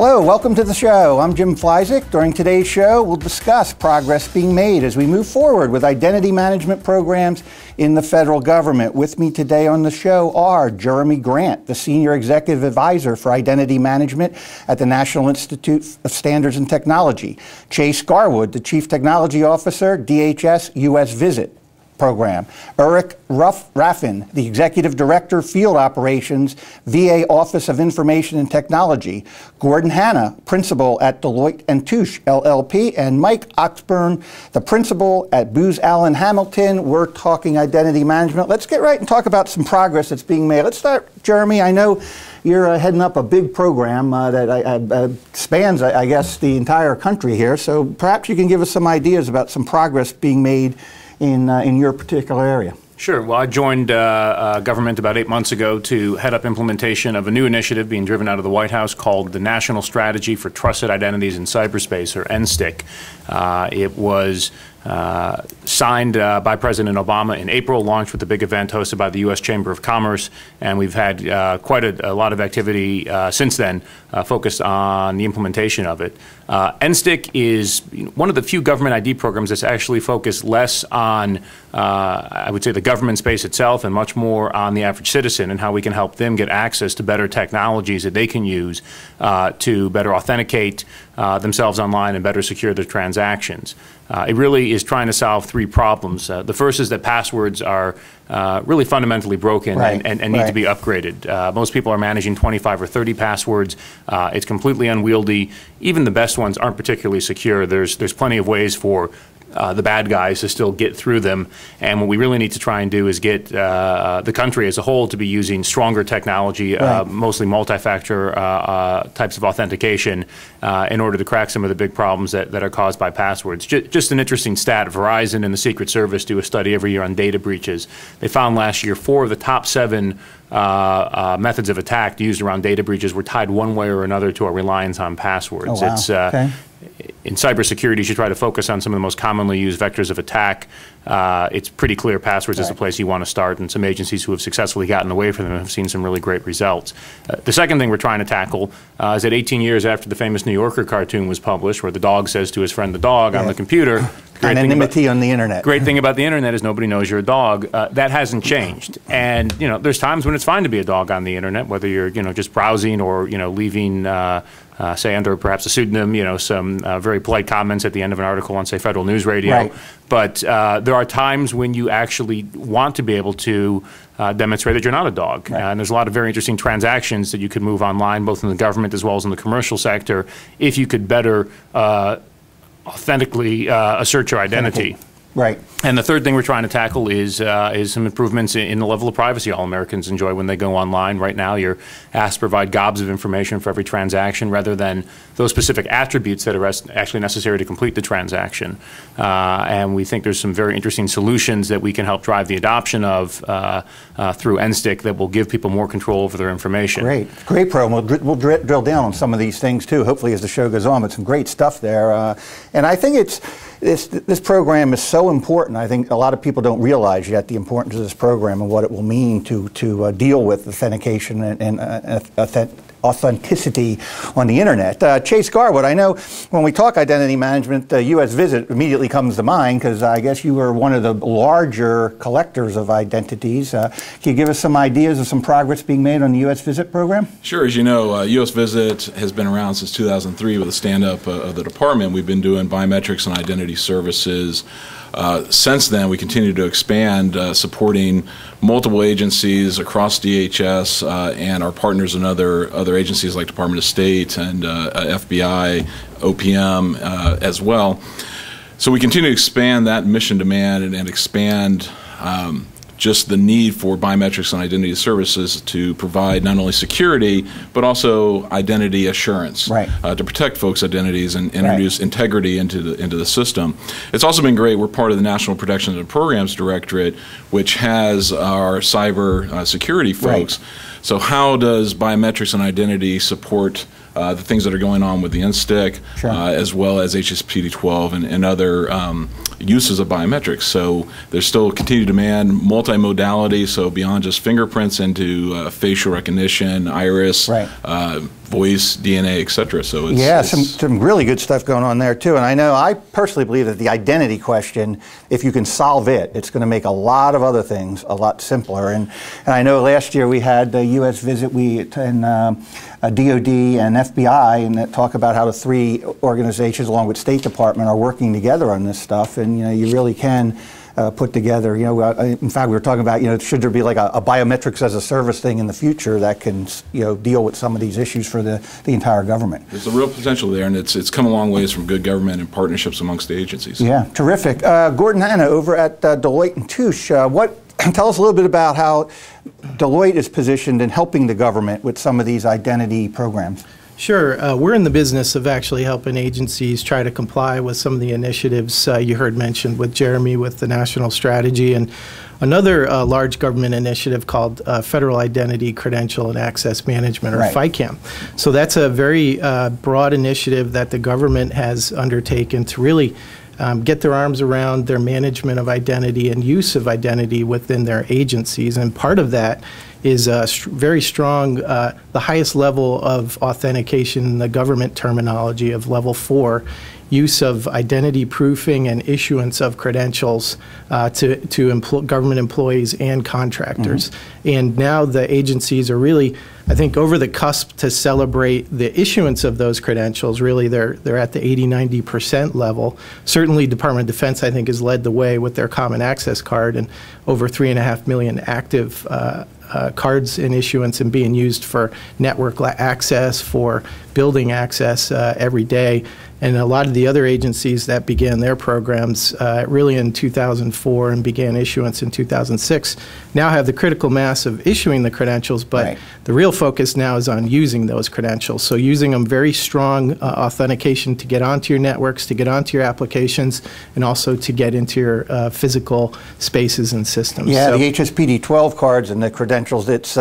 Hello, welcome to the show. I'm Jim Flyzik. During today's show, we'll discuss progress being made as we move forward with identity management programs in the federal government. With me today on the show are Jeremy Grant, the Senior Executive Advisor for Identity Management at the National Institute of Standards and Technology, Chase Garwood, the Chief Technology Officer, DHS-US Visit Program, Eric Raffin, the Executive Director, Field Operations, VA Office of Information and Technology, Gordon Hanna, Principal at Deloitte and Touche, LLP, and Mike Ozburn, the Principal at Booz Allen Hamilton. We're talking identity management. Let's get right and talk about some progress that's being made. Let's start, Jeremy. I know you're heading up a big program that spans, I guess, the entire country here, so perhaps you can give us some ideas about some progress being made in your particular area. Sure. Well, I joined government about 8 months ago to head up implementation of a new initiative being driven out of the White House called the National Strategy for Trusted Identities in Cyberspace, or NSTIC. It was signed by President Obama in April, launched with a big event hosted by the U.S. Chamber of Commerce, and we've had quite a lot of activity since then focused on the implementation of it. NSTIC is one of the few government ID programs that's actually focused less on, I would say, the government space itself and much more on the average citizen and how we can help them get access to better technologies that they can use to better authenticate themselves online and better secure their transactions. It really is trying to solve three problems. The first is that passwords are really fundamentally broken and need to be upgraded. Most people are managing 25 or 30 passwords. It's completely unwieldy. Even the best ones aren't particularly secure. There's plenty of ways for the bad guys to still get through them, and what we really need to try and do is get the country as a whole to be using stronger technology, mostly multi-factor types of authentication in order to crack some of the big problems that are caused by passwords. Just an interesting stat, Verizon and the Secret Service do a study every year on data breaches. They found last year 4 of the top 7 methods of attack used around data breaches were tied one way or another to our reliance on passwords. Oh, wow. It's, in cybersecurity, you should try to focus on some of the most commonly used vectors of attack. It's pretty clear passwords is the place you want to start, and some agencies who have successfully gotten away from them have seen some really great results. The second thing we're trying to tackle is that 18 years after the famous New Yorker cartoon was published, where the dog says to his friend the dog on the computer, anonymity on the internet. Great thing about the internet is nobody knows you're a dog. That hasn't changed, and there's times when it's fine to be a dog on the internet, whether you're just browsing or leaving. Say under perhaps a pseudonym, some very polite comments at the end of an article on, say, Federal News Radio. Right. But there are times when you actually want to be able to demonstrate that you're not a dog. And there's a lot of very interesting transactions that you could move online, both in the government as well as in the commercial sector, if you could better authentically assert your identity. Right. And the third thing we're trying to tackle is some improvements in the level of privacy all Americans enjoy when they go online. Right now, you're asked to provide gobs of information for every transaction rather than those specific attributes that are actually necessary to complete the transaction. And we think there's some very interesting solutions that we can help drive the adoption of through NSTIC that will give people more control over their information. Great program. We'll drill down on some of these things too, hopefully, as the show goes on, but some great stuff there. And I think this program is so important. I think a lot of people don't realize yet the importance of this program and what it will mean to deal with authentication and authenticity on the internet. Chase Garwood, I know when we talk identity management, U.S. Visit immediately comes to mind because I guess you were one of the larger collectors of identities. Can you give us some ideas of some progress being made on the U.S. Visit program? Sure. As you know, U.S. Visit has been around since 2003 with the stand-up of the department. We've been doing biometrics and identity services. Since then, we continue to expand, supporting multiple agencies across DHS and our partners in other agencies like Department of State and FBI, OPM as well. So we continue to expand that mission demand and expand just the need for biometrics and identity services to provide not only security but also identity assurance to protect folks' identities and introduce integrity into the system. It's also been great. We're part of the National Protection and Programs Directorate, which has our cyber security folks. So how does biometrics and identity support the things that are going on with the NSTIC, as well as HSPD-12 and other uses of biometrics. So there's still continued demand, multimodality, so beyond just fingerprints into facial recognition, iris, voice, DNA, et cetera. So it's, yeah, some really good stuff going on there too. And I know I personally believe that the identity question, if you can solve it, it's going to make a lot of other things a lot simpler. And I know last year we had a U.S. visit, and DOD and FBI, and that talk about how the three organizations, along with State Department, are working together on this stuff. And you really can put together, in fact, we were talking about, should there be like a biometrics as a service thing in the future that can, deal with some of these issues for the entire government. There's a real potential there, and it's come a long ways from good government and partnerships amongst the agencies. Yeah, terrific. Gordon Hanna over at Deloitte and Touche, tell us a little bit about how Deloitte is positioned in helping the government with some of these identity programs. Sure. We're in the business of actually helping agencies try to comply with some of the initiatives you heard mentioned with Jeremy with the national strategy, and another large government initiative called Federal Identity, Credential, and Access Management, or FICAM. So that's a very broad initiative that the government has undertaken to really get their arms around their management of identity and use of identity within their agencies. And part of that is very strong, the highest level of authentication in the government terminology of level 4, use of identity proofing and issuance of credentials to government employees and contractors. And now the agencies are really, I think, over the cusp to celebrate the issuance of those credentials. Really, they're at the 80–90% level. Certainly, Department of Defense, I think, has led the way with their Common Access Card, and over 3.5 million active cards in issuance and being used for network access, for building access every day. And a lot of the other agencies that began their programs really in 2004 and began issuance in 2006 now have the critical mass of issuing the credentials, but the real focus now is on using those credentials. So using them, very strong authentication to get onto your networks, to get onto your applications, and also to get into your physical spaces and systems. Yeah, so the HSPD 12 cards and the credentials, it's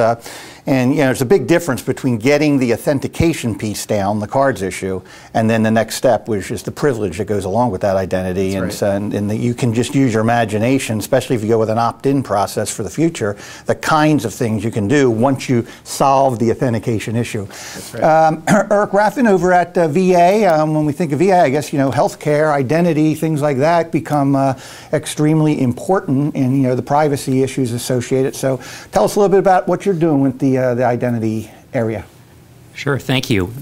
and there's a big difference between getting the authentication piece down, the cards issue, and then the next step, which is the privilege that goes along with that identity. And you can just use your imagination, especially if you go with an opt-in process for the future, the kinds of things you can do once you solve the authentication issue. That's right. Eric Raffin over at VA, when we think of VA, I guess, healthcare, identity, things like that become extremely important, and, the privacy issues associated. So tell us a little bit about what you're doing with the identity area. Sure, thank you.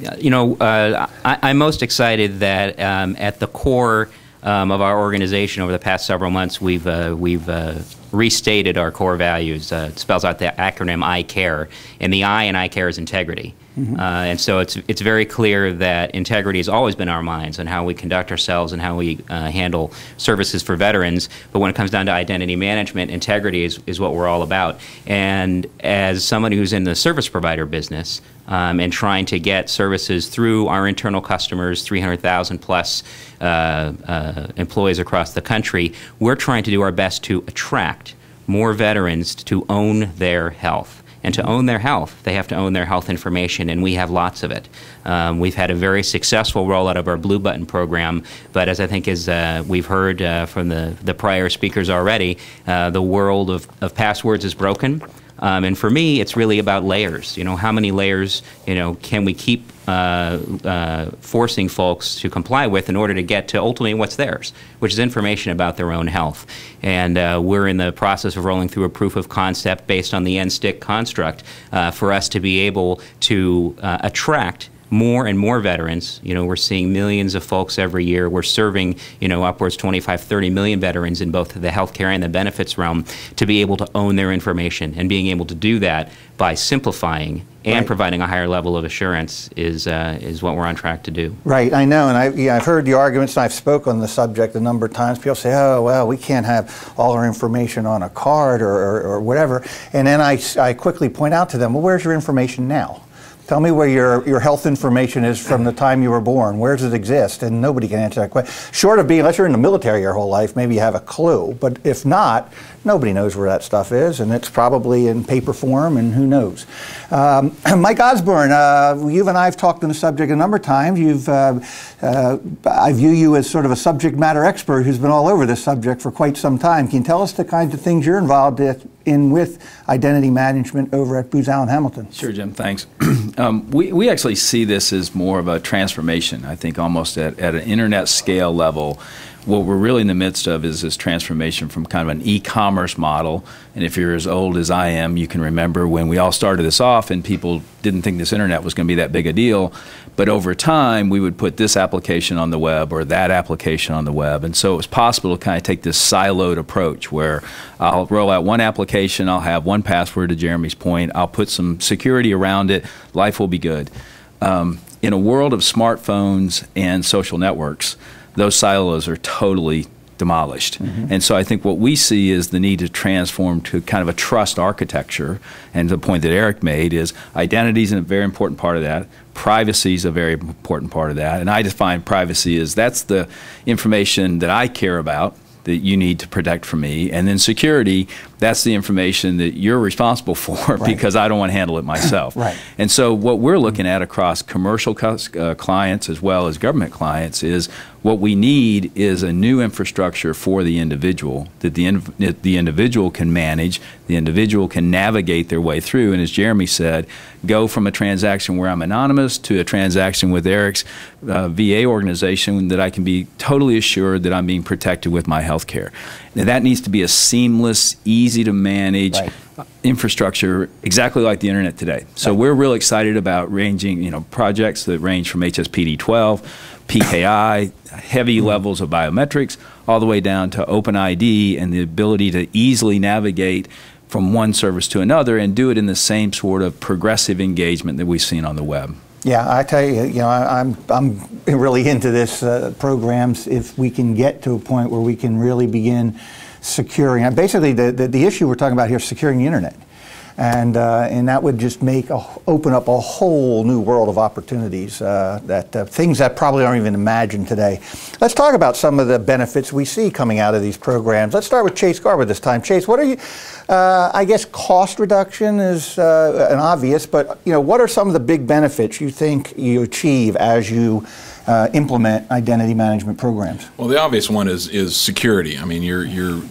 I'm most excited that at the core of our organization over the past several months, we've restated our core values. It spells out the acronym I CARE, and the I in I CARE is integrity. And so it's very clear that integrity has always been our minds on how we conduct ourselves and how we handle services for veterans. But when it comes down to identity management, integrity is what we're all about. And as somebody who's in the service provider business and trying to get services through our internal customers, 300,000 plus employees across the country, we're trying to do our best to attract more veterans to own their health. And to own their health, they have to own their health information, and we have lots of it. We've had a very successful rollout of our Blue Button program, but as I think we've heard from the prior speakers already, the world of passwords is broken. And for me, it's really about layers. How many layers, can we keep forcing folks to comply with in order to get to ultimately what's theirs, which is information about their own health. And we're in the process of rolling through a proof of concept based on the NSTIC construct for us to be able to attract more and more veterans. We're seeing millions of folks every year. We're serving, upwards 25, 30 million veterans in both the healthcare and the benefits realm to be able to own their information. And being able to do that by simplifying and providing a higher level of assurance is what we're on track to do. Right, I know, and I've heard the arguments, and I've spoken on the subject a number of times. People say, oh, well, we can't have all our information on a card or whatever. And then I quickly point out to them, well, where's your information now? Tell me where your health information is from the time you were born. Where does it exist? And nobody can answer that question. Short of being, unless you're in the military your whole life, maybe you have a clue. But if not, nobody knows where that stuff is, and it's probably in paper form, and who knows. Mike Ozburn, you and I have talked on the subject a number of times. I view you as sort of a subject matter expert who's been all over this subject for quite some time. Can you tell us the kinds of things you're involved in with identity management over at Booz Allen Hamilton. Sure, Jim, thanks. We actually see this as more of a transformation, I think almost at an internet scale level. What we're really in the midst of is this transformation from kind of an e-commerce model. And if you're as old as I am, you can remember when we all started this off and people didn't think this internet was going to be that big a deal. But over time, we would put this application on the web or that application on the web. And so it was possible to kind of take this siloed approach where I'll roll out one application, I'll have one password, to Jeremy's point, I'll put some security around it, life will be good. In a world of smartphones and social networks, those silos are totally demolished. And so I think what we see is the need to transform to kind of a trust architecture. And the point that Eric made is identity is a very important part of that. Privacy is a very important part of that. And I define privacy as that's the information that I care about that you need to protect from me. And then security, that's the information that you're responsible for because I don't want to handle it myself. And so what we're looking at across commercial clients as well as government clients is what we need is a new infrastructure for the individual that the individual can manage, the individual can navigate their way through, and as Jeremy said, go from a transaction where I'm anonymous to a transaction with Eric's VA organization that I can be totally assured that I'm being protected with my health care. Now, that needs to be a seamless, easy to manage infrastructure exactly like the internet today. So we're really excited about ranging, projects that range from HSPD 12, PKI, heavy levels of biometrics, all the way down to OpenID and the ability to easily navigate from one service to another and do it in the same sort of progressive engagement that we've seen on the web. Yeah, I tell you, I'm really into this programs. If we can get to a point where we can really begin securing, basically the issue we're talking about here is securing the internet, and that would just open up a whole new world of opportunities things that probably aren't even imagined today. Let's talk about some of the benefits we see coming out of these programs. Let's start with Chase Garwood this time. Chase, what are you? I guess cost reduction is an obvious, but what are some of the big benefits you think you achieve as you implement identity management programs? Well, the obvious one is security. I mean, you're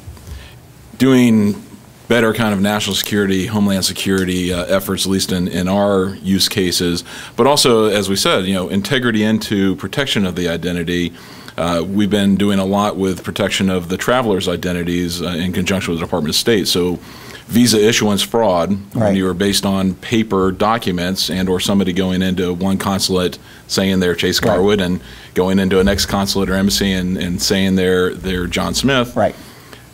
doing better kind of national security, homeland security efforts, at least in our use cases, but also, as we said, integrity into protection of the identity. We've been doing a lot with protection of the travelers' identities in conjunction with the Department of State. So visa issuance fraud, when you are based on paper documents and or somebody going into one consulate saying they're Chase Garwood and going into a next consulate or embassy and saying they're John Smith,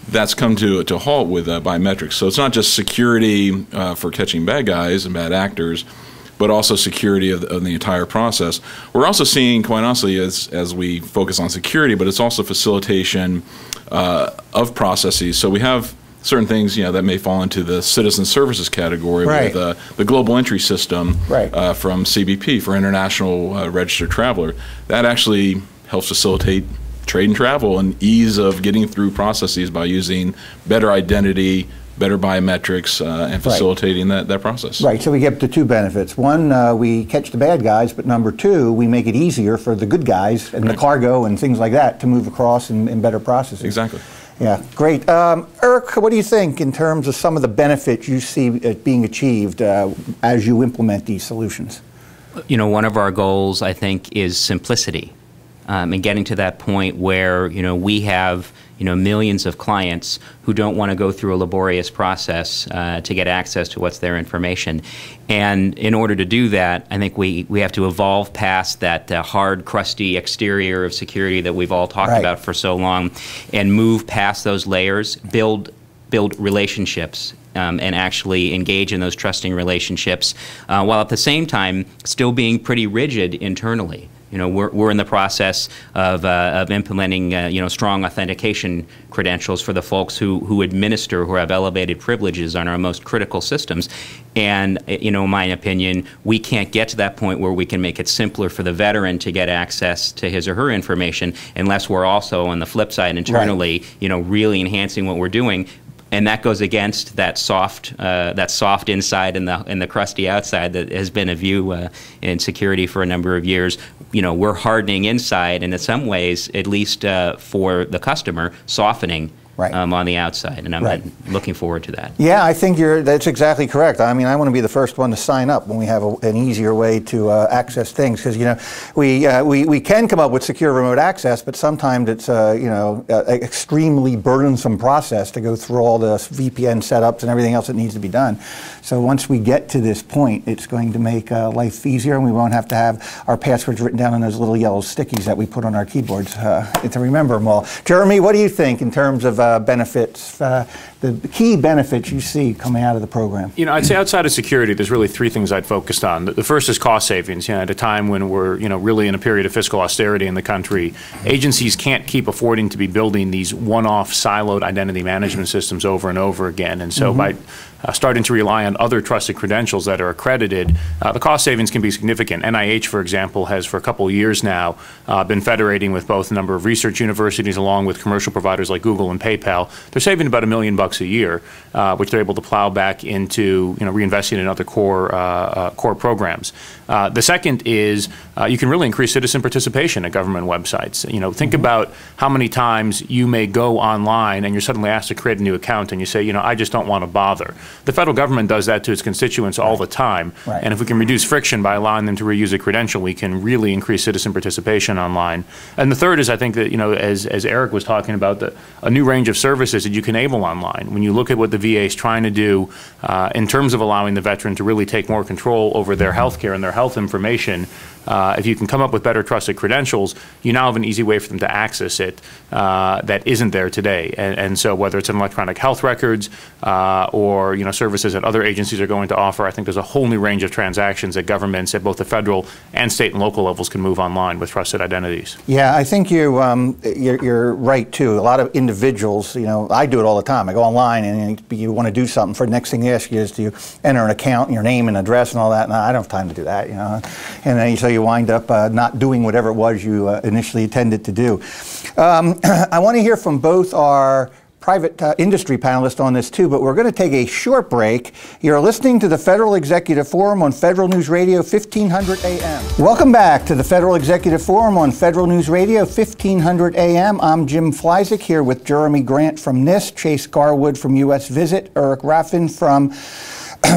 that's come to a halt with biometrics. So it's not just security for catching bad guys and bad actors, but also security of the entire process. We're also seeing, quite honestly, as we focus on security, but it's also facilitation of processes. So we have certain things, that may fall into the citizen services category with the global entry system from CBP for international registered traveler. That actually helps facilitate trade and travel and ease of getting through processes by using better identity, better biometrics, and facilitating that process. So we get the two benefits. One, we catch the bad guys, but number two, we make it easier for the good guys and the cargo and things like that to move across in better processes. Exactly. Yeah, great. Eric, what do you think in terms of some of the benefits you see being achieved as you implement these solutions? One of our goals, I think, is simplicity. And getting to that point where, we have, millions of clients who don't want to go through a laborious process to get access to what's their information. And in order to do that, I think we have to evolve past that hard, crusty exterior of security that we've all talked about for so long and move past those layers, build relationships, and actually engage in those trusting relationships, while at the same time still being pretty rigid internally. We're in the process of implementing strong authentication credentials for the folks who administer, who have elevated privileges on our most critical systems. And in my opinion, we can't get to that point where we can make it simpler for the veteran to get access to his or her information unless we're also on the flip side internally, really enhancing what we're doing. And that goes against that soft inside and the crusty outside that has been a view in security for a number of years. We're hardening inside, and in some ways, at least for the customer, softening on the outside, and I'm looking forward to that. Yeah, I think that's exactly correct. I mean, I want to be the first one to sign up when we have an easier way to access things, because we can come up with secure remote access, but sometimes it's an extremely burdensome process to go through all the VPN setups and everything else that needs to be done. So once we get to this point, it's going to make life easier, and we won't have to have our passwords written down on those little yellow stickies that we put on our keyboards to remember them all. Jeremy, what do you think in terms of benefits, the key benefits you see coming out of the program? I'd say outside of security, there's really three things I'd focused on. The first is cost savings. At a time when we're really in a period of fiscal austerity in the country, agencies can't keep affording to be building these one-off siloed identity management systems over and over again. And so by starting to rely on other trusted credentials that are accredited, the cost savings can be significant. NIH, for example, has for a couple of years now been federating with both a number of research universities along with commercial providers like Google and PayPal. They're saving about $1 million a year, which they're able to plow back into reinvesting in other core programs. The second is you can really increase citizen participation at government websites. Think about how many times you may go online and you're suddenly asked to create a new account and you say, I just don't want to bother. The federal government does that to its constituents all the time. And if we can reduce friction by allowing them to reuse a credential, we can really increase citizen participation online. And the third is, I think that, as Eric was talking about, a new range of services that you can enable online. When you look at what the VA is trying to do in terms of allowing the veteran to really take more control over their health care and their health information, if you can come up with better trusted credentials, you now have an easy way for them to access it that isn't there today. And so whether it's in electronic health records or services that other agencies are going to offer, I think there's a whole new range of transactions that governments at both the federal and state and local levels can move online with trusted identities. Yeah, I think you're right too. A lot of individuals, I do it all the time. I go online and you want to do something. For the next thing they ask you is to enter an account and your name and address and all that. And I don't have time to do that, And then so you wind up not doing whatever it was you initially intended to do. I want to hear from both our private industry panelists on this too, but we're going to take a short break. You're listening to the Federal Executive Forum on Federal News Radio 1500 AM. Welcome back to the Federal Executive Forum on Federal News Radio 1500 AM. I'm Jim Flyzik here with Jeremy Grant from NIST, Chase Garwood from US Visit, Eric Raffin from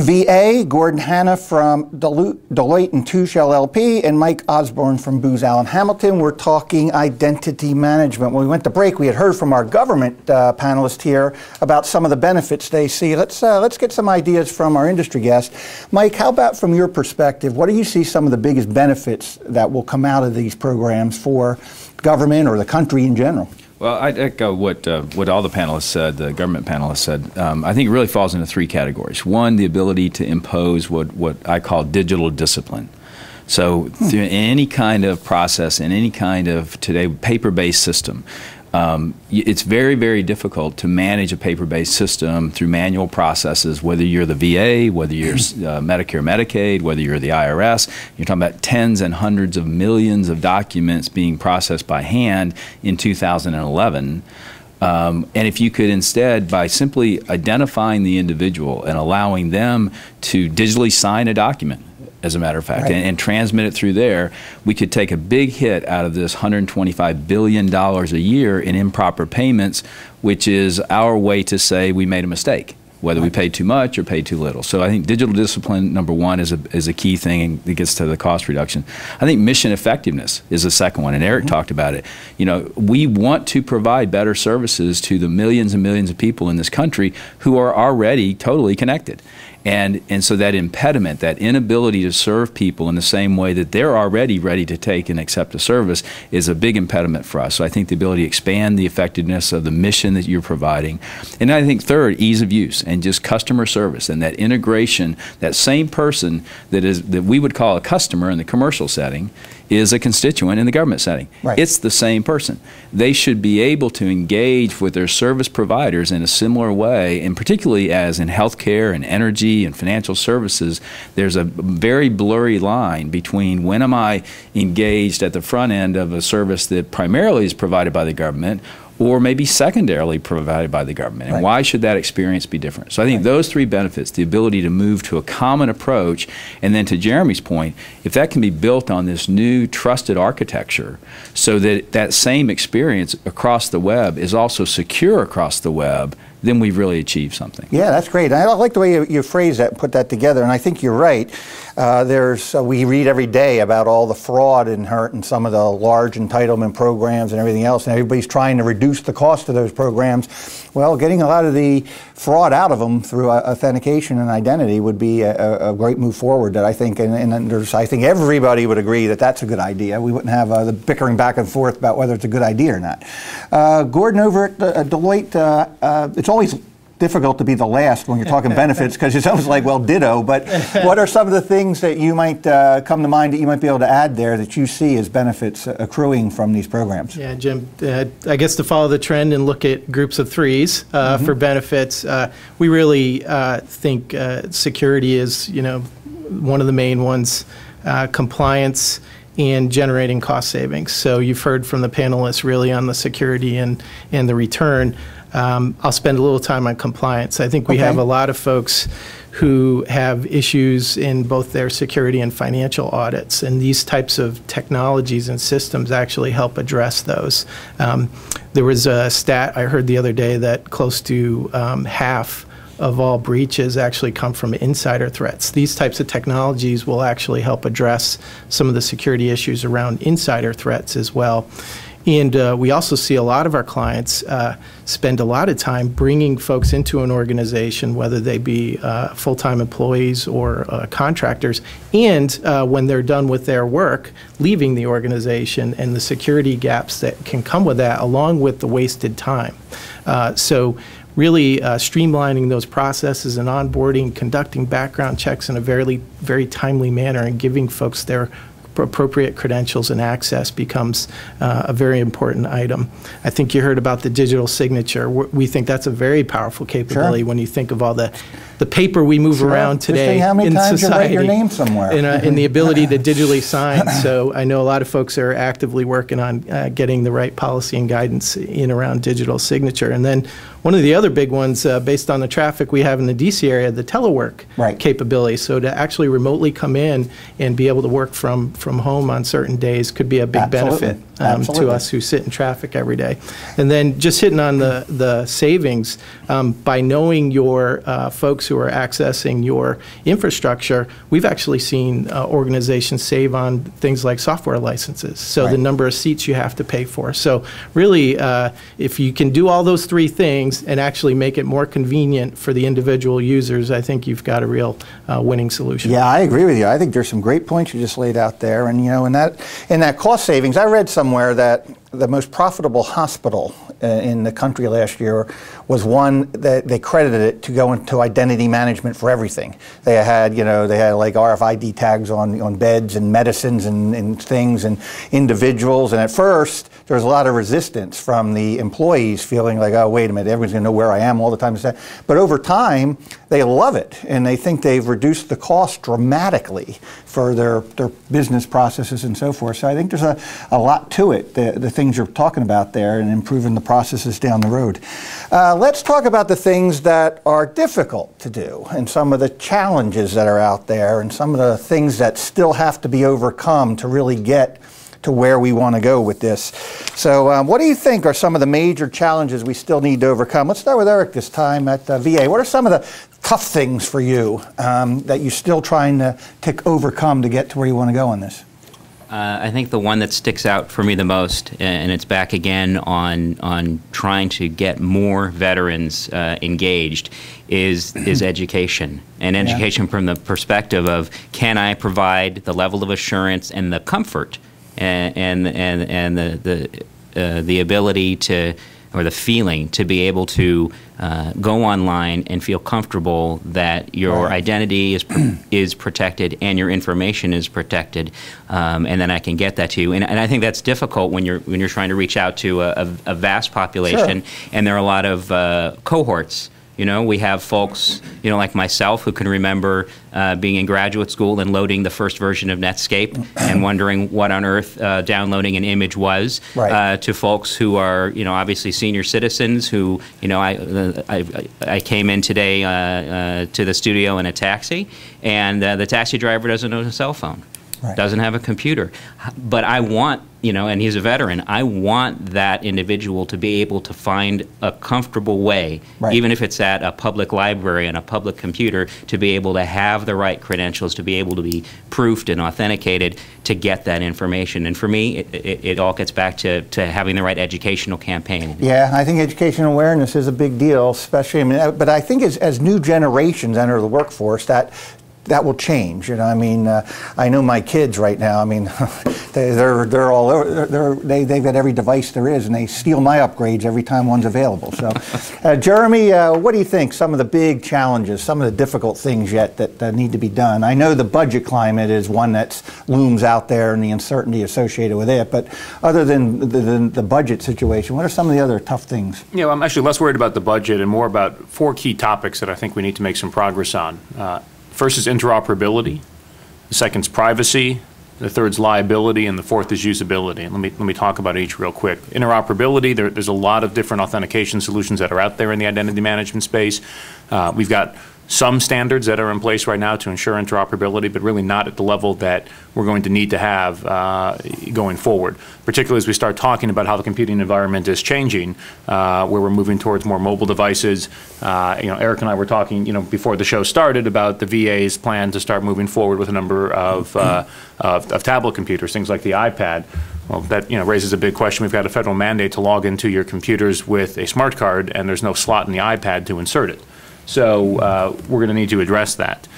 VA, Gordon Hanna from Deloitte and Touche LLP, and Mike Ozburn from Booz Allen Hamilton. We're talking identity management. When we went to break, we had heard from our government panelist here about some of the benefits they see. Let's get some ideas from our industry guests. Mike, how about from your perspective, what do you see some of the biggest benefits that will come out of these programs for government or the country in general? Well, I'd echo what all the panelists said, the government panelists said. I think it really falls into three categories. One, the ability to impose what I call digital discipline. So through any kind of process, in any kind of, today, paper-based system, it's very, very difficult to manage a paper-based system through manual processes, whether you're the VA, whether you're Medicare, Medicaid, whether you're the IRS. You're talking about tens and hundreds of millions of documents being processed by hand in 2011. And if you could instead, by simply identifying the individual and allowing them to digitally sign a document, as a matter of fact, and transmit it through there, we could take a big hit out of this $125 billion a year in improper payments, which is our way to say we made a mistake, whether we paid too much or paid too little. So I think digital discipline, number one, is a key thing, and it gets to the cost reduction. I think mission effectiveness is the second one, and Eric talked about it. We want to provide better services to the millions and millions of people in this country who are already totally connected. And so that impediment, that inability to serve people in the same way that they're already ready to take and accept a service is a big impediment for us. So I think the ability to expand the effectiveness of the mission that you're providing. And I think third, ease of use and just customer service and that integration, that same person that we would call a customer in the commercial setting is a constituent in the government setting. It's the same person. They should be able to engage with their service providers in a similar way, and particularly as in healthcare and energy and financial services, there's a very blurry line between when am I engaged at the front end of a service that primarily is provided by the government, or maybe secondarily provided by the government? And why should that experience be different? So I think those three benefits, the ability to move to a common approach, and then to Jeremy's point, if that can be built on this new trusted architecture so that that same experience across the web is also secure across the web, then we've really achieved something. Yeah, that's great. I like the way you phrase that and put that together, and I think you're right. We read every day about all the fraud inherent in some of the large entitlement programs and everything else, and everybody's trying to reduce the cost of those programs. Well, getting a lot of the fraud out of them through authentication and identity would be a great move forward that I think, I think everybody would agree that that's a good idea. We wouldn't have the bickering back and forth about whether it's a good idea or not. Gordon, over at Deloitte, it's always difficult to be the last when you're talking benefits because it's almost like, well, ditto, but what are some of the things that you might come to mind that you might be able to add there that you see as benefits accruing from these programs? Yeah, Jim, I guess to follow the trend and look at groups of threes for benefits, we really think security is, one of the main ones, compliance, and generating cost savings. So you've heard from the panelists really on the security and the return. I'll spend a little time on compliance. I think we have a lot of folks who have issues in both their security and financial audits, and these types of technologies and systems actually help address those. There was a stat I heard the other day that close to half of all breaches actually come from insider threats. These types of technologies will actually help address some of the security issues around insider threats as well. And we also see a lot of our clients spend a lot of time bringing folks into an organization, whether they be full-time employees or contractors, and when they're done with their work, leaving the organization and the security gaps that can come with that, along with the wasted time. So really streamlining those processes and onboarding, conducting background checks in a very timely manner, and giving folks their appropriate credentials and access becomes a very important item. I think you heard about the digital signature. We think that's a very powerful capability when you think of all the paper we move around today how many in times society. You write your name somewhere. In the ability to digitally sign. So I know a lot of folks are actively working on getting the right policy and guidance in around digital signature. And then one of the other big ones, based on the traffic we have in the DC area, the telework capability. So to actually remotely come in and be able to work from home on certain days could be a big benefit to us who sit in traffic every day. And then just hitting on the savings, by knowing your folks who are accessing your infrastructure, we've actually seen organizations save on things like software licenses. So the number of seats you have to pay for. So really, if you can do all those three things and actually make it more convenient for the individual users, I think you've got a real winning solution. Yeah, I agree with you. I think there's some great points you just laid out there. And in that cost savings, I read somewhere that the most profitable hospital in the country last year was one that they credited it to go into identity management for everything. They had like RFID tags on beds and medicines and things and individuals. And at first, there was a lot of resistance from the employees, feeling like, oh, wait a minute, everyone's going to know where I am all the time. But over time, they love it, and they think they've reduced the cost dramatically for their business processes and so forth. So I think there's a lot to it, the things you're talking about there, and improving the processes down the road. Let's talk about the things that are difficult to do, and some of the challenges that are out there, and some of the things that still have to be overcome to really get to where we want to go with this. So what do you think are some of the major challenges we still need to overcome? Let's start with Eric this time at VA. What are some of the tough things for you that you're still trying to overcome to get to where you want to go on this? I think the one that sticks out for me the most, and it's back again on trying to get more veterans engaged, is education. And education from the perspective of, can I provide the level of assurance and the comfort and the ability to, or the feeling to be able to go online and feel comfortable that your identity is protected and your information is protected, and then I can get that to you. And I think that's difficult when you're trying to reach out to a vast population, and there are a lot of cohorts You know, we have folks, you know, like myself who can remember being in graduate school and loading the first version of Netscape and wondering what on earth downloading an image was, to folks who are, you know, obviously senior citizens who, you know, I came in today to the studio in a taxi, and the taxi driver doesn't own a cell phone. Doesn't have a computer. But I want, you know, and he's a veteran, I want that individual to be able to find a comfortable way, even if it's at a public library and a public computer, to be able to have the right credentials, to be able to be proofed and authenticated to get that information. And for me, it all gets back to having the right educational campaign. Yeah, I think education awareness is a big deal, especially, I mean, but I think as new generations enter the workforce, that will change. You know, I mean, I know my kids right now. I mean, they're all over. They've got every device there is, and they steal my upgrades every time one's available. So, Jeremy, what do you think? Some of the big challenges, some of the difficult things yet that need to be done. I know the budget climate is one that looms out there, and the uncertainty associated with it. But other than the budget situation, what are some of the other tough things? You know, I'm actually less worried about the budget and more about 4 key topics that I think we need to make some progress on. First is interoperability, the second's privacy, the third's liability, and the fourth is usability. And let me talk about each real quick. Interoperability, there's a lot of different authentication solutions that are out there in the identity management space. We've got some standards that are in place right now to ensure interoperability, but really not at the level that we're going to need to have going forward, particularly as we start talking about how the computing environment is changing, where we're moving towards more mobile devices. You know, Eric and I were talking, you know, before the show started about the VA's plan to start moving forward with a number of tablet computers, things like the iPad. Well, that, you know, raises a big question. We've got a federal mandate to log into your computers with a smart card, and there's no slot in the iPad to insert it. So we're going to need to address that.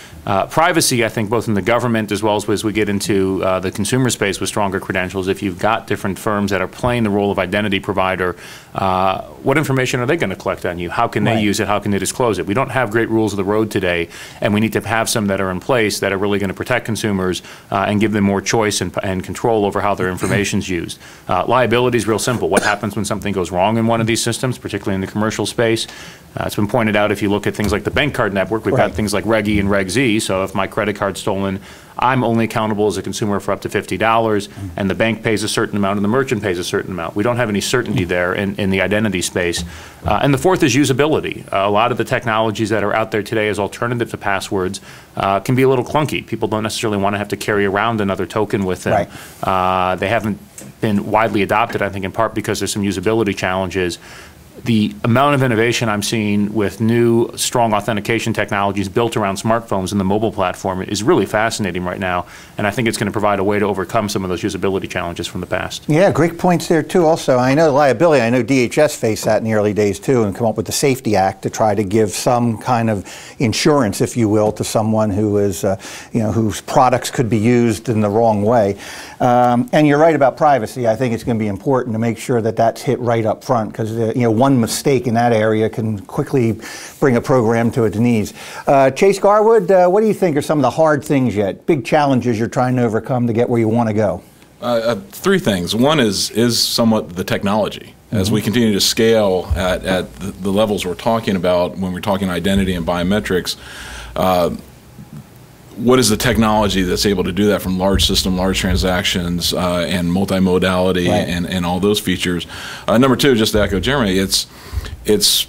Privacy, I think, both in the government as well as we get into the consumer space with stronger credentials. If you've got different firms that are playing the role of identity provider, what information are they going to collect on you? How can they use it? How can they disclose it? We don't have great rules of the road today, and we need to have some that are in place that are really going to protect consumers and give them more choice and control over how their information is used. Liability is real simple. What happens when something goes wrong in one of these systems, particularly in the commercial space? It's been pointed out, if you look at things like the bank card network, we've got things like Reg E and Reg Z. So if my credit card's stolen, I'm only accountable as a consumer for up to $50, and the bank pays a certain amount and the merchant pays a certain amount. We don't have any certainty there in the identity space. And the fourth is usability. A lot of the technologies that are out there today as alternative to passwords can be a little clunky. People don't necessarily want to have to carry around another token with them. They haven't been widely adopted, I think, in part because there's some usability challenges. The amount of innovation I'm seeing with new, strong authentication technologies built around smartphones and the mobile platform is really fascinating right now, and I think it's going to provide a way to overcome some of those usability challenges from the past. Yeah, great points there too. Also, I know liability, I know DHS faced that in the early days too, and come up with the Safety Act to try to give some kind of insurance, if you will, to someone who is, you know, whose products could be used in the wrong way. And you're right about privacy. I think it's going to be important to make sure that that's hit right up front, because you know, one mistake in that area can quickly bring a program to its knees. Chase Garwood, what do you think are some of the hard things yet, big challenges you're trying to overcome to get where you want to go? 3 things. One is somewhat the technology. As we continue to scale at the levels we're talking about when we're talking identity and biometrics, what is the technology that's able to do that from large system, large transactions, and multimodality and all those features? Number 2, just to echo Jeremy, it's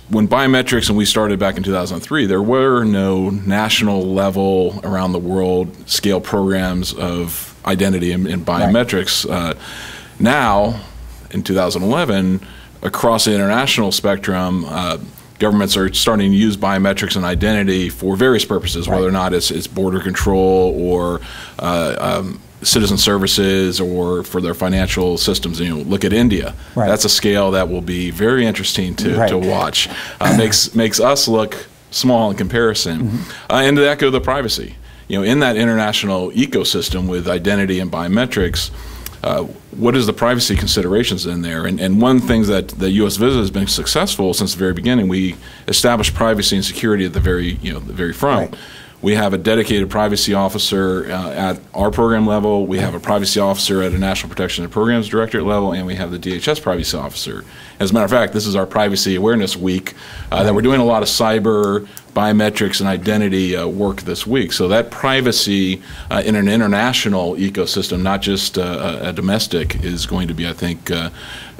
when biometrics, and we started back in 2003, there were no national level around the world scale programs of identity and biometrics. Now, in 2011, across the international spectrum, governments are starting to use biometrics and identity for various purposes, whether or not it's border control or citizen services or for their financial systems. You know, look at India. That's a scale that will be very interesting to watch. Makes us look small in comparison. And to echo the privacy. You know, in that international ecosystem with identity and biometrics, what is the privacy considerations in there? And one thing that the U.S. visit has been successful since the very beginning, we established privacy and security at the very front. We have a dedicated privacy officer at our program level. We have a privacy officer at a National Protection and Programs Directorate level, and we have the DHS privacy officer. As a matter of fact, this is our Privacy Awareness Week that we're doing a lot of cyber, biometrics, and identity work this week. So that privacy in an international ecosystem, not just a domestic, is going to be, I think,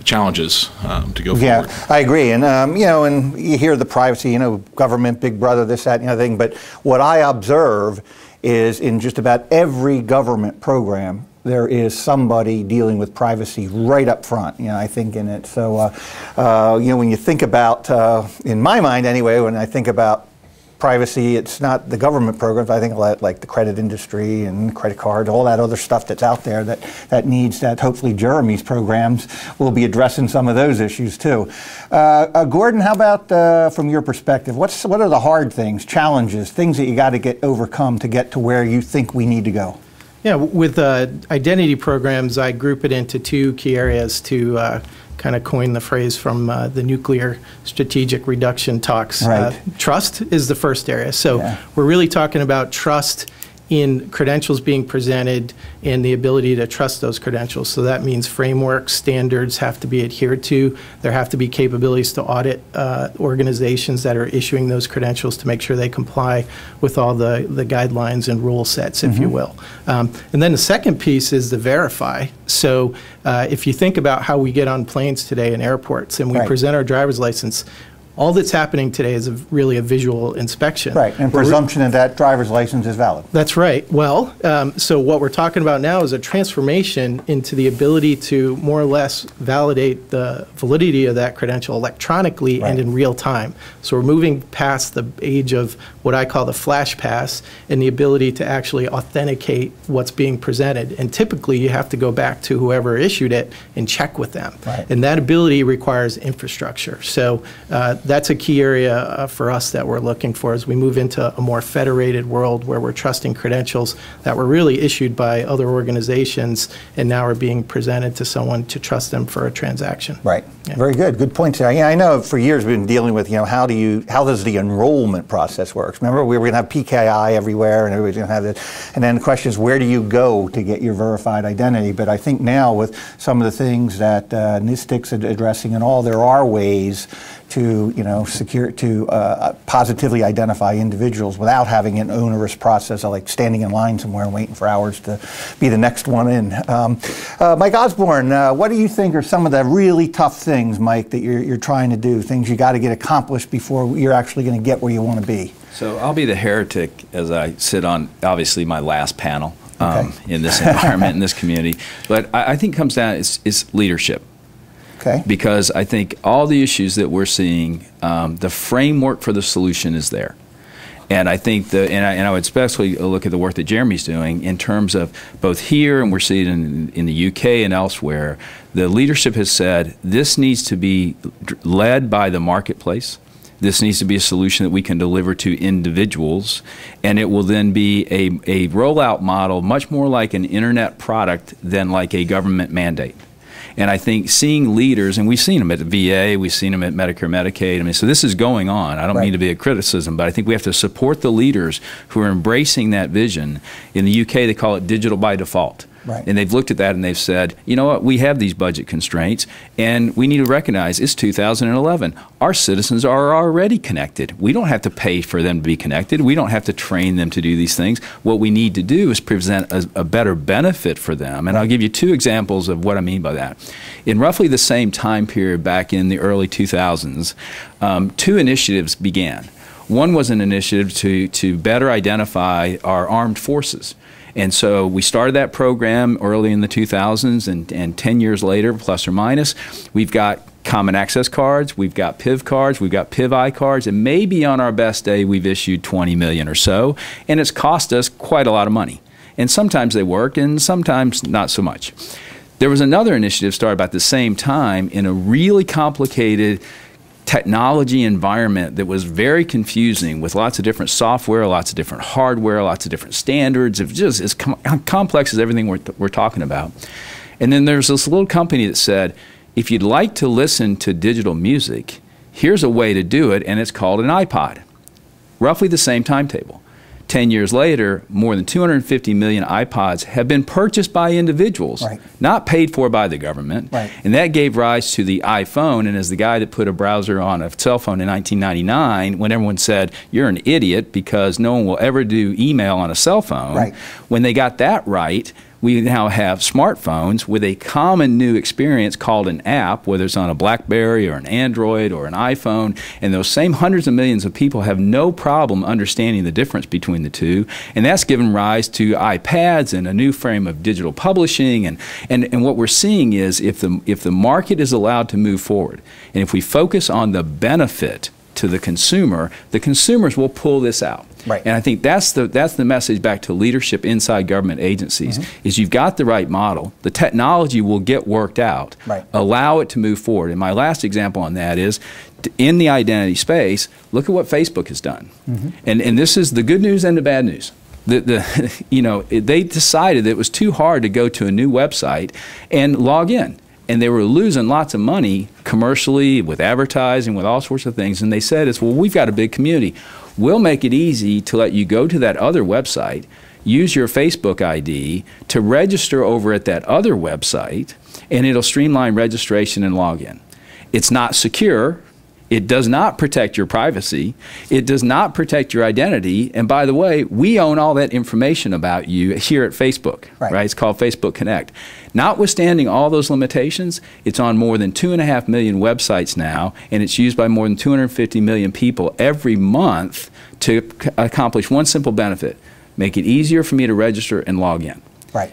challenges to go forward. Yeah, I agree. And, you know, and you hear the privacy, you know, government, big brother, this, that, and the other thing. But what I observe is in just about every government program, there is somebody dealing with privacy right up front, you know, I think in it. So, you know, when you think about, in my mind anyway, when I think about privacy, it's not the government programs. I think like the credit industry and credit cards, all that other stuff that's out there that needs that. Hopefully Jeremy's programs will be addressing some of those issues too. Gordon, how about from your perspective, what are the hard things, challenges, things that you got to get overcome to get to where you think we need to go? Yeah, with identity programs, I group it into two key areas to kind of coin the phrase from the nuclear strategic reduction talks. Right. Trust is the first area. So we're really talking about trust in credentials being presented and the ability to trust those credentials. So that means frameworks, standards have to be adhered to. There have to be capabilities to audit organizations that are issuing those credentials to make sure they comply with all the guidelines and rule sets, if you will. And then the second piece is the verify. So if you think about how we get on planes today in airports and we present our driver's license, all that's happening today is really a visual inspection. Right, and presumption that that driver's license is valid. That's right. Well, so what we're talking about now is a transformation into the ability to more or less validate the validity of that credential electronically and in real time. So we're moving past the age of what I call the flash pass and the ability to actually authenticate what's being presented. And typically you have to go back to whoever issued it and check with them. Right. And that ability requires infrastructure. So that's a key area for us that we're looking for as we move into a more federated world where we're trusting credentials that were really issued by other organizations and now are being presented to someone to trust them for a transaction. Right. Yeah. Very good. Good point there. Yeah, I know for years we've been dealing with, you know, how does the enrollment process work? Remember, we were going to have PKI everywhere and everybody's going to have it. And then the question is, where do you go to get your verified identity? But I think now with some of the things that NISTIC's addressing and all, there are ways to, you know, positively identify individuals without having an onerous process of like standing in line somewhere and waiting for hours to be the next one in. Mike Ozburn, what do you think are some of the really tough things, Mike, that you're trying to do, things you got to get accomplished before you're actually going to get where you want to be? So I'll be the heretic as I sit on, obviously, my last panel in this environment, in this community. But I think it comes down, it's leadership. Okay. Because I think all the issues that we're seeing, the framework for the solution is there. And I think and I would especially look at the work that Jeremy's doing in terms of both here, and we're seeing it in the UK and elsewhere, the leadership has said this needs to be led by the marketplace. This needs to be a solution that we can deliver to individuals, and it will then be a rollout model much more like an internet product than like a government mandate. And I think seeing leaders, and we've seen them at the VA, we've seen them at Medicare, Medicaid. I mean, so this is going on. I don't mean to be a criticism, but I think we have to support the leaders who are embracing that vision. In the UK, they call it digital by default. Right. And they've looked at that and they've said, you know what, we have these budget constraints and we need to recognize it's 2011. Our citizens are already connected. We don't have to pay for them to be connected. We don't have to train them to do these things. What we need to do is present a better benefit for them. And I'll give you two examples of what I mean by that. In roughly the same time period back in the early 2000s, two initiatives began. One was an initiative to better identify our armed forces. And so we started that program early in the 2000s, and 10 years later, plus or minus, we've got common access cards, we've got PIV cards, we've got PIV-I cards, and maybe on our best day we've issued 20 million or so, and it's cost us quite a lot of money. And sometimes they work, and sometimes not so much. There was another initiative started about the same time in a really complicated technology environment that was very confusing with lots of different software, lots of different hardware, lots of different standards. It's just as complex as everything we're talking about. And then there's this little company that said, if you'd like to listen to digital music, here's a way to do it, and it's called an iPod. Roughly the same timetable. 10 years later, more than 250 million iPods have been purchased by individuals, not paid for by the government. And that gave rise to the iPhone. And as the guy that put a browser on a cell phone in 1999, when everyone said, you're an idiot because no one will ever do email on a cell phone, when they got that right, we now have smartphones with a common new experience called an app, whether it's on a BlackBerry or an Android or an iPhone, and those same hundreds of millions of people have no problem understanding the difference between the two, and that's given rise to iPads and a new frame of digital publishing, and what we're seeing is if the market is allowed to move forward, and if we focus on the benefit to the consumers will pull this out. And I think that's the message back to leadership inside government agencies, is you've got the right model, the technology will get worked out, allow it to move forward. And my last example on that is, in the identity space, look at what Facebook has done. And this is the good news and the bad news. They decided that it was too hard to go to a new website and log in. And they were losing lots of money commercially, with advertising, with all sorts of things. And they said, well, we've got a big community. We'll make it easy to let you go to that other website, use your Facebook ID to register over at that other website, and it'll streamline registration and login. It's not secure. It does not protect your privacy. It does not protect your identity. And by the way, we own all that information about you here at Facebook, right? It's called Facebook Connect. Notwithstanding all those limitations, it's on more than 2.5 million websites now, and it's used by more than 250 million people every month to accomplish one simple benefit: make it easier for me to register and log in.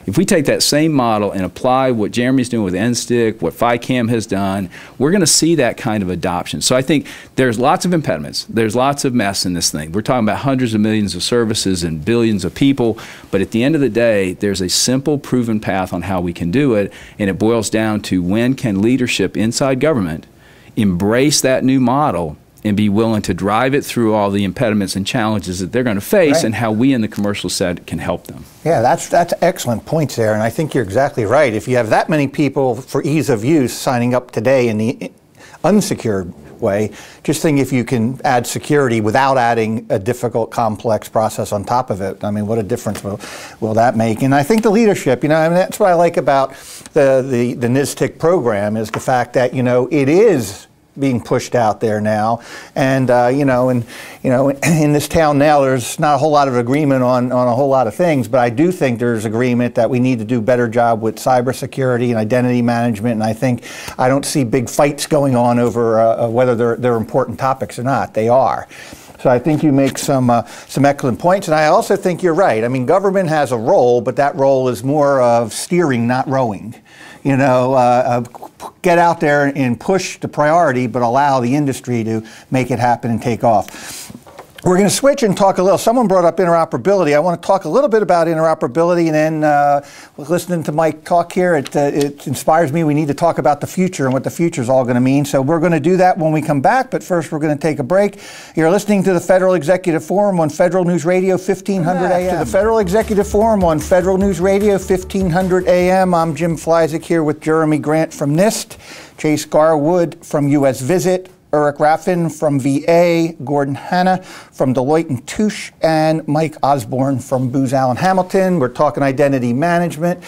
If we take that same model and apply what Jeremy's doing with NSTIC, what FICAM has done, we're going to see that kind of adoption. So I think there's lots of impediments. There's lots of mess in this thing. We're talking about hundreds of millions of services and billions of people, but at the end of the day, there's a simple, proven path on how we can do it, and it boils down to when can leadership inside government embrace that new model and be willing to drive it through all the impediments and challenges that they're going to face, and how we in the commercial set can help them. Yeah, that's excellent points there, and I think you're exactly right. If you have that many people, for ease of use, signing up today in the unsecured way, just think if you can add security without adding a difficult, complex process on top of it. I mean, what a difference will that make? And I think the leadership, that's what I like about the NSTIC program, is the fact that, it is being pushed out there now, and in this town now, there's not a whole lot of agreement on a whole lot of things, but I do think there's agreement that we need to do a better job with cybersecurity and identity management, and I don't see big fights going on over whether they're important topics or not. They are. So I think you make some excellent points, and I also think you're right. I mean, government has a role, but that role is more of steering, not rowing. Get out there and push the priority, but allow the industry to make it happen and take off. We're going to switch and talk a little. Someone brought up interoperability. I want to talk a little bit about interoperability, and then listening to Mike talk here, it inspires me. We need to talk about the future and what the future is all going to mean. So we're going to do that when we come back, but first we're going to take a break. You're listening to the Federal Executive Forum on Federal News Radio 1500 AM. To the Federal Executive Forum on Federal News Radio 1500 AM. I'm Jim Flyzik here with Jeremy Grant from NIST, Chase Garwood from US Visit, Eric Raffin from VA, Gordon Hanna from Deloitte and Touche, and Mike Ozburn from Booz Allen Hamilton. We're talking identity management.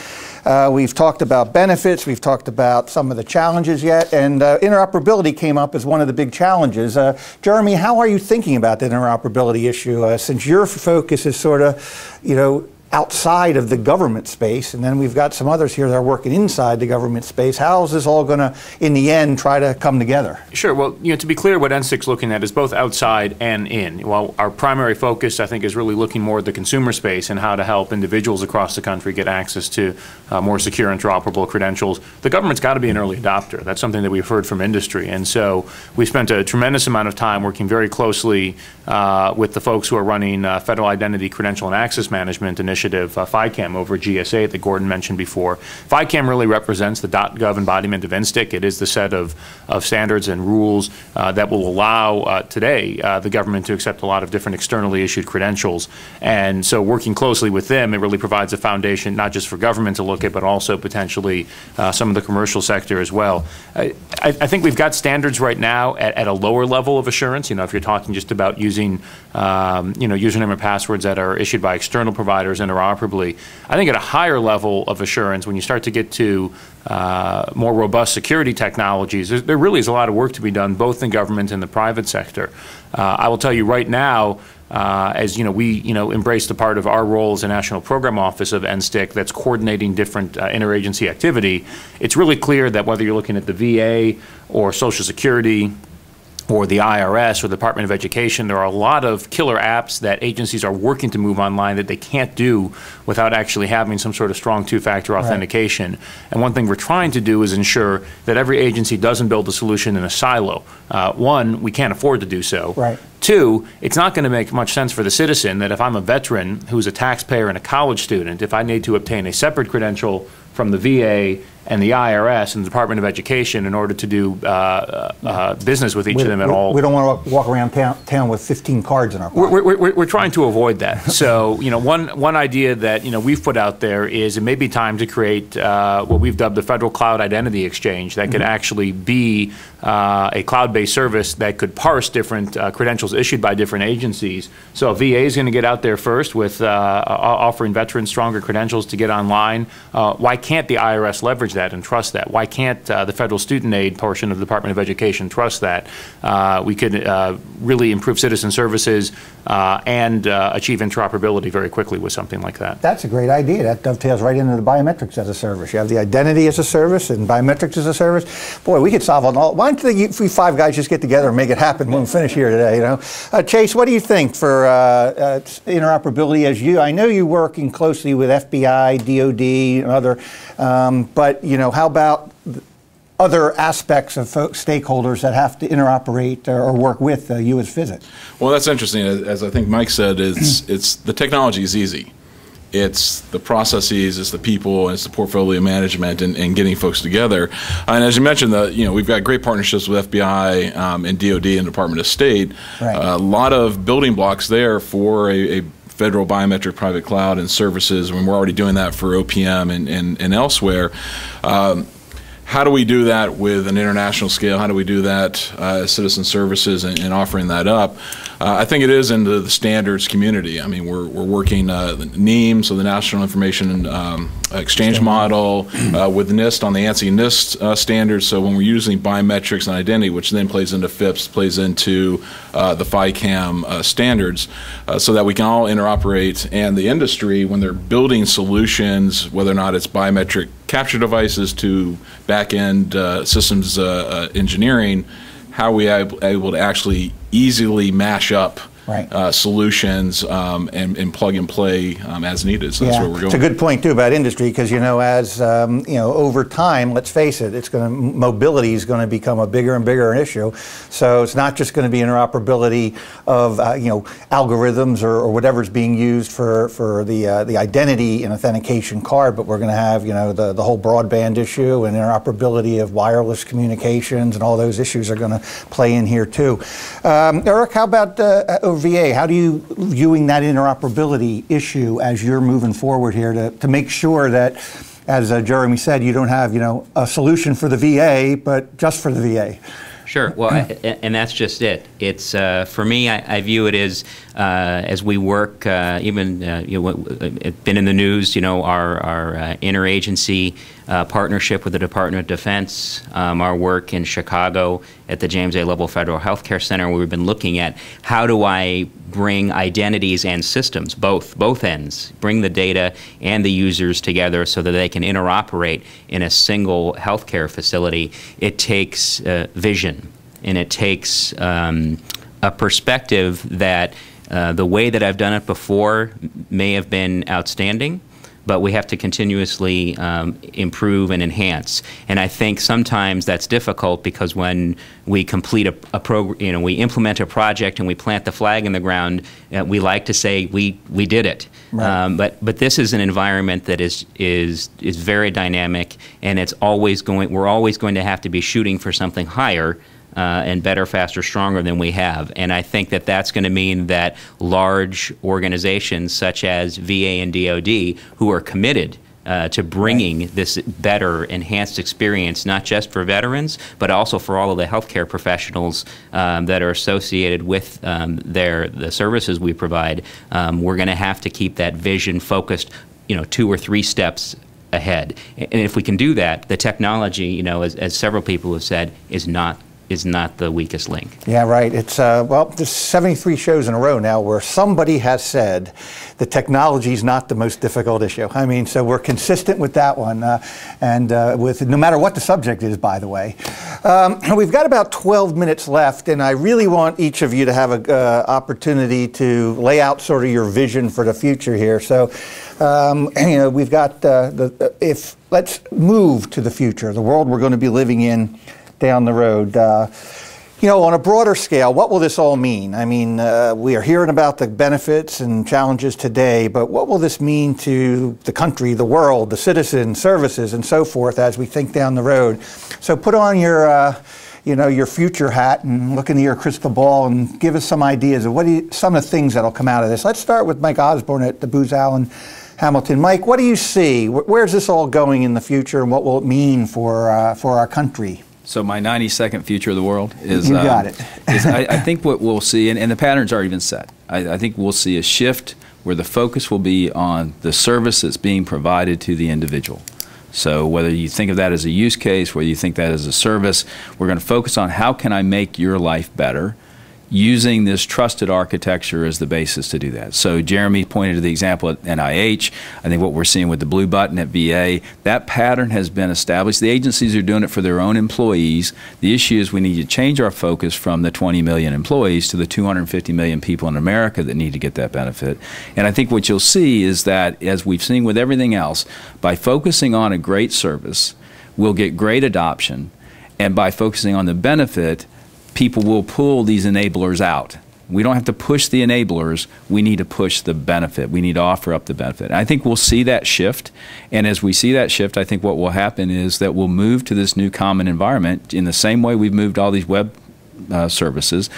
We've talked about benefits. We've talked about some of the challenges yet, and interoperability came up as one of the big challenges. Jeremy, how are you thinking about the interoperability issue since your focus is sort of, outside of the government space, and then we've got some others here that are working inside the government space? How is this all going to, in the end, try to come together? Sure. Well, to be clear, what NSTIC's looking at is both outside and in. Well, our primary focus, I think, is really looking more at the consumer space and how to help individuals across the country get access to more secure, interoperable credentials. The government's got to be an early adopter. That's something that we've heard from industry, and so we spent a tremendous amount of time working very closely with the folks who are running Federal Identity, Credential, and Access Management initiatives initiative, FICAM, over GSA that Gordon mentioned before. FICAM really represents the .gov embodiment of NSTIC. It is the set of standards and rules that will allow today the government to accept a lot of different externally issued credentials. And so working closely with them, it really provides a foundation not just for government to look at, but also potentially some of the commercial sector as well. I think we've got standards right now at a lower level of assurance. If you're talking just about using username and passwords that are issued by external providers interoperably. I think at a higher level of assurance, when you start to get to more robust security technologies, there really is a lot of work to be done both in government and the private sector. I will tell you right now, as we embrace the part of our role as a National Program Office of NSTIC that's coordinating different interagency activity, it's really clear that whether you're looking at the VA or Social Security or the IRS or the Department of Education, there are a lot of killer apps that agencies are working to move online that they can't do without actually having some sort of strong two-factor authentication. Right. And one thing we're trying to do is ensure that every agency doesn't build a solution in a silo. One, we can't afford to do so. Right. Two, it's not going to make much sense for the citizen that if I'm a veteran who's a taxpayer and a college student, if I need to obtain a separate credential from the VA and the IRS and the Department of Education in order to do business with each of them at all. We don't want to walk around town with 15 cards in our pocket. We're trying to avoid that. So, one idea that, we've put out there is it may be time to create what we've dubbed the Federal Cloud Identity Exchange that could actually be a cloud-based service that could parse different credentials issued by different agencies. So VA is going to get out there first with offering veterans stronger credentials to get online. Why can't the IRS leverage that and trust that? Why can't the federal student aid portion of the Department of Education trust that? We could really improve citizen services and achieve interoperability very quickly with something like that. That's a great idea. That dovetails right into the biometrics as a service. You have the identity as a service and biometrics as a service. Boy, we could solve all. Why don't we five guys just get together and make it happen when we finish here today? Chase, what do you think for interoperability? I know you're working closely with FBI, DOD, and other, but how about other aspects of stakeholders that have to interoperate or work with U.S. Visit? Well, that's interesting. As I think Mike said, it's the technology is easy. It's the processes, it's the people, and it's the portfolio management and getting folks together. And as you mentioned, we've got great partnerships with FBI and DOD and Department of State. Right. A lot of building blocks there for a federal biometric private cloud and services, when we're already doing that for OPM and elsewhere. How do we do that with an international scale? How do we do that as citizen services and offering that up? I think it is into the standards community. I mean, we're working NIEM, so the National Information Exchange Model, with NIST on the ANSI-NIST standards. So when we're using biometrics and identity, which then plays into FIPS, plays into the FICAM standards, so that we can all interoperate. And the industry, when they're building solutions, whether or not it's biometric capture devices to back-end systems engineering, how are we able to actually easily mash up solutions and plug and play as needed. So that's where we're going. It's a good point too about industry, because as over time, let's face it, mobility is going to become a bigger and bigger issue. So it's not just going to be interoperability of algorithms or whatever's being used for the identity and authentication card, but we're going to have the whole broadband issue and interoperability of wireless communications, and all those issues are going to play in here too. Eric, how about VA, how do you viewing that interoperability issue as you're moving forward here to make sure that, as Jeremy said, you don't have a solution for the VA, but just for the VA? Sure. Well, and that's just it. It's for me, I view it as we work. Even it's been in the news. Our interagency partnership with the Department of Defense, our work in Chicago at the James A. Lovell Federal Healthcare Center, where we've been looking at how do I bring identities and systems, both ends, bring the data and the users together so that they can interoperate in a single healthcare facility. It takes vision, and it takes a perspective that the way that I've done it before may have been outstanding, but we have to continuously improve and enhance. And I think sometimes that's difficult because when we complete a program, we implement a project and we plant the flag in the ground, we like to say we did it. Right. But this is an environment that is very dynamic, and it's always we're always going to have to be shooting for something higher. And better, faster, stronger than we have. And I think that that's going to mean that large organizations such as VA and DoD, who are committed to bringing this better, enhanced experience, not just for veterans, but also for all of the healthcare professionals that are associated with the services we provide, we're going to have to keep that vision focused, 2 or 3 steps ahead. And if we can do that, the technology, as several people have said, is not the weakest link. Yeah, right. It's, well, there's 73 shows in a row now where somebody has said the technology is not the most difficult issue. I mean, so we're consistent with that one, with no matter what the subject is, by the way. We've got about 12 minutes left, and I really want each of you to have an opportunity to lay out sort of your vision for the future here. So, we've got let's move to the future, the world we're going to be living in down the road. On a broader scale, what will this all mean? I mean, we are hearing about the benefits and challenges today, but what will this mean to the country, the world, the citizens, services, and so forth as we think down the road? So put on your, your future hat and look into your crystal ball and give us some ideas of some of the things that'll come out of this. Let's start with Mike Ozburn at the Booz Allen Hamilton. Mike, what do you see? Where's this all going in the future, and what will it mean for our country? So my 90-second future of the world is, you got it. I think what we'll see, and the pattern's already been set, I think we'll see a shift where the focus will be on the service that's being provided to the individual. So whether you think of that as a use case, whether you think that as a service, we're going to focus on how can I make your life better, using this trusted architecture as the basis to do that. So Jeremy pointed to the example at NIH. I think what we're seeing with the blue button at VA, that pattern has been established. The agencies are doing it for their own employees. The issue is we need to change our focus from the 20 million employees to the 250 million people in America that need to get that benefit. And I think what you'll see is that, as we've seen with everything else, by focusing on a great service, we'll get great adoption. And by focusing on the benefit, people will pull these enablers out. We don't have to push the enablers. We need to push the benefit. We need to offer up the benefit. And I think we'll see that shift. And as we see that shift, I think what will happen is that we'll move to this new common environment in the same way we've moved all these web services.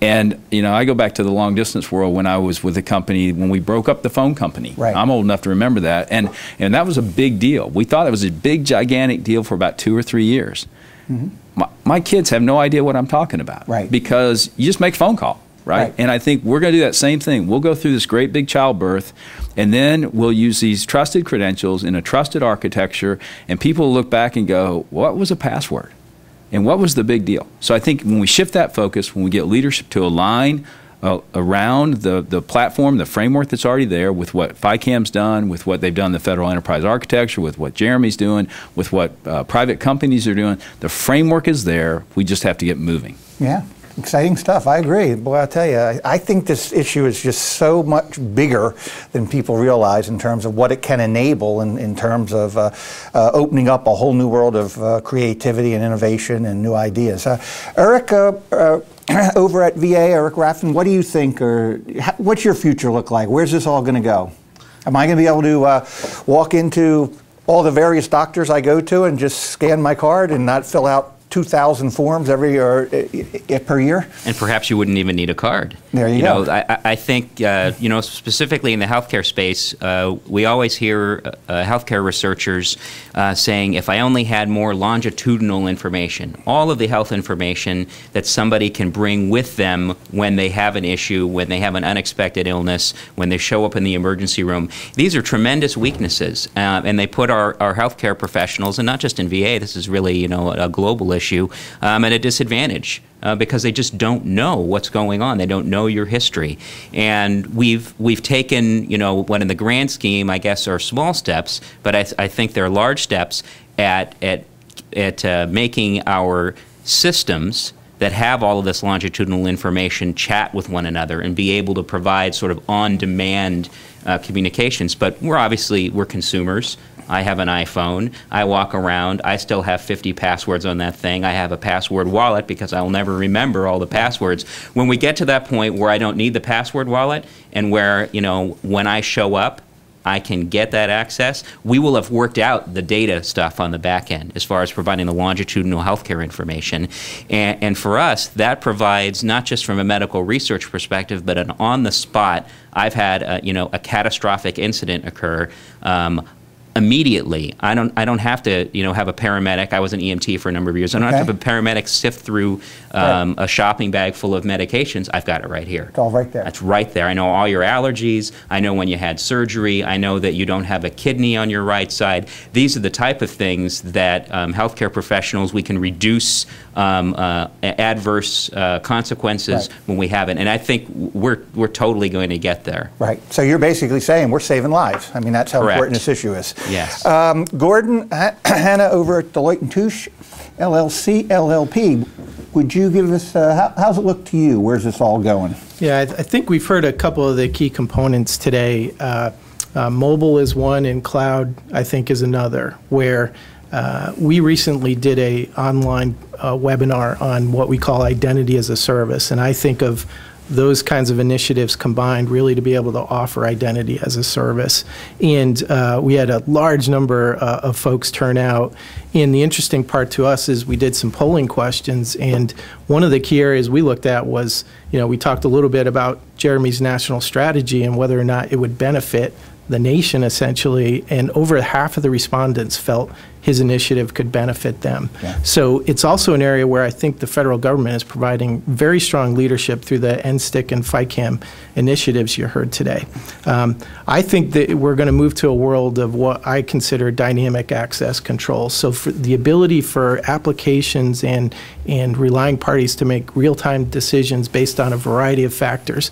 And, I go back to the long distance world when I was with a company, when we broke up the phone company. Right. I'm old enough to remember that. And that was a big deal. We thought it was a big, gigantic deal for about 2 or 3 years. Mm-hmm. My kids have no idea what I'm talking about, right? Because you just make a phone call, right? And I think we're going to do that same thing. We'll go through this great big childbirth, and then we'll use these trusted credentials in a trusted architecture, and people will look back and go, what was a password? And what was the big deal? So I think when we shift that focus, when we get leadership to align around the platform, the framework that's already there, with what FICAM's done, with what they've done in the federal enterprise architecture, with what Jeremy's doing, with what private companies are doing. The framework is there. We just have to get moving. Yeah. Exciting stuff. I agree. Boy, I'll tell you, I think this issue is just so much bigger than people realize in terms of what it can enable in terms of opening up a whole new world of creativity and innovation and new ideas. Eric, over at VA, Eric Raffin, what do you think, or what's your future look like? Where's this all going to go? Am I going to be able to walk into all the various doctors I go to and just scan my card and not fill out 2,000 forms per year? And perhaps you wouldn't even need a card. There you go. I think, specifically in the healthcare space, we always hear healthcare researchers saying, if I only had more longitudinal information, all of the health information that somebody can bring with them when they have an issue, when they have an unexpected illness, when they show up in the emergency room. These are tremendous weaknesses, and they put our healthcare professionals, and not just in VA, this is really, a global issue, at a disadvantage because they just don't know what's going on. They don't know your history. And we've taken, what in the grand scheme, I guess, are small steps, but I think they're large steps at making our systems that have all of this longitudinal information chat with one another and be able to provide sort of on-demand communications. But we're consumers. I have an iPhone. I walk around. I still have 50 passwords on that thing. I have a password wallet because I'll never remember all the passwords. When we get to that point where I don't need the password wallet and where, when I show up, I can get that access, we will have worked out the data stuff on the back end as far as providing the longitudinal healthcare information. And for us, that provides not just from a medical research perspective, but an on-the-spot. I've had a catastrophic incident occur. Immediately, I don't have to have a paramedic. I was an EMT for a number of years. I don't have to have a paramedic sift through a shopping bag full of medications. I've got it right here. It's all right there. That's right there. I know all your allergies. I know when you had surgery. I know that you don't have a kidney on your right side. These are the type of things that healthcare professionals, we can reduce adverse consequences when we have it. And I think we're totally going to get there. Right. So you're basically saying we're saving lives. I mean, that's how important this issue is. Yes. Gordon, Hannah over at Deloitte and Touche, LLC, LLP, would you give us, how's it look to you? Where's this all going? Yeah, I think we've heard a couple of the key components today. Mobile is one and cloud, I think, is another, where we recently did an online webinar on what we call identity as a service, and I think of those kinds of initiatives combined really to be able to offer identity as a service. And we had a large number of folks turn out. And the interesting part to us is we did some polling questions, and one of the key areas we looked at was, we talked a little bit about Jeremy's national strategy and whether or not it would benefit the nation, essentially, and over half of the respondents felt his initiative could benefit them. Yeah. So it's also an area where I think the federal government is providing very strong leadership through the NSTIC and FICAM initiatives you heard today. I think that we're going to move to a world of what I consider dynamic access control. So for the ability for applications and relying parties to make real-time decisions based on a variety of factors,